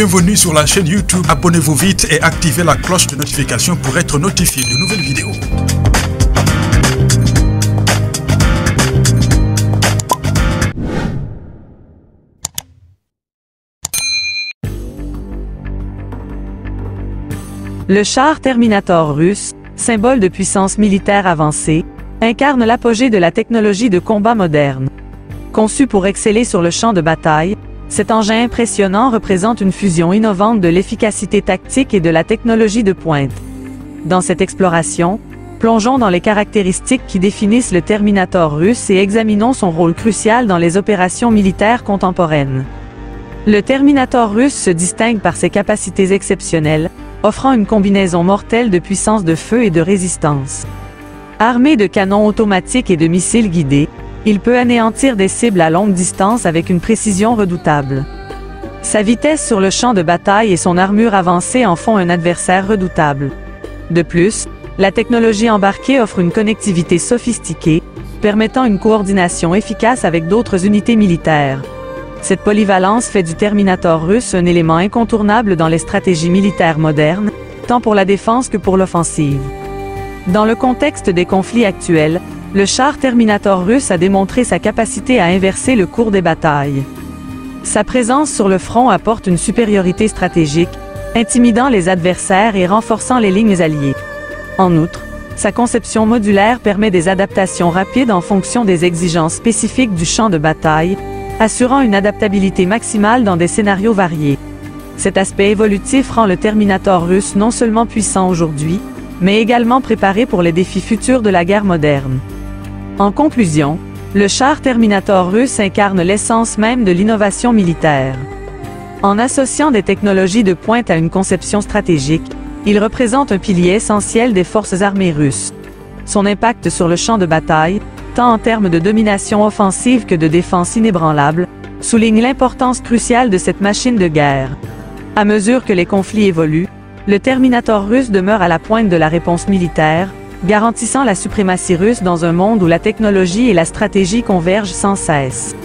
Bienvenue sur la chaîne YouTube. Abonnez-vous vite et activez la cloche de notification pour être notifié de nouvelles vidéos. Le char Terminator russe, symbole de puissance militaire avancée, incarne l'apogée de la technologie de combat moderne. Conçu pour exceller sur le champ de bataille, cet engin impressionnant représente une fusion innovante de l'efficacité tactique et de la technologie de pointe. Dans cette exploration, plongeons dans les caractéristiques qui définissent le Terminator russe et examinons son rôle crucial dans les opérations militaires contemporaines. Le Terminator russe se distingue par ses capacités exceptionnelles, offrant une combinaison mortelle de puissance de feu et de résistance. Armé de canons automatiques et de missiles guidés, il peut anéantir des cibles à longue distance avec une précision redoutable. Sa vitesse sur le champ de bataille et son armure avancée en font un adversaire redoutable. De plus, la technologie embarquée offre une connectivité sophistiquée, permettant une coordination efficace avec d'autres unités militaires. Cette polyvalence fait du Terminator russe un élément incontournable dans les stratégies militaires modernes, tant pour la défense que pour l'offensive. Dans le contexte des conflits actuels, le char Terminator russe a démontré sa capacité à inverser le cours des batailles. Sa présence sur le front apporte une supériorité stratégique, intimidant les adversaires et renforçant les lignes alliées. En outre, sa conception modulaire permet des adaptations rapides en fonction des exigences spécifiques du champ de bataille, assurant une adaptabilité maximale dans des scénarios variés. Cet aspect évolutif rend le Terminator russe non seulement puissant aujourd'hui, mais également préparé pour les défis futurs de la guerre moderne. En conclusion, le char Terminator russe incarne l'essence même de l'innovation militaire. En associant des technologies de pointe à une conception stratégique, il représente un pilier essentiel des forces armées russes. Son impact sur le champ de bataille, tant en termes de domination offensive que de défense inébranlable, souligne l'importance cruciale de cette machine de guerre. À mesure que les conflits évoluent, le Terminator russe demeure à la pointe de la réponse militaire, garantissant la suprématie russe dans un monde où la technologie et la stratégie convergent sans cesse.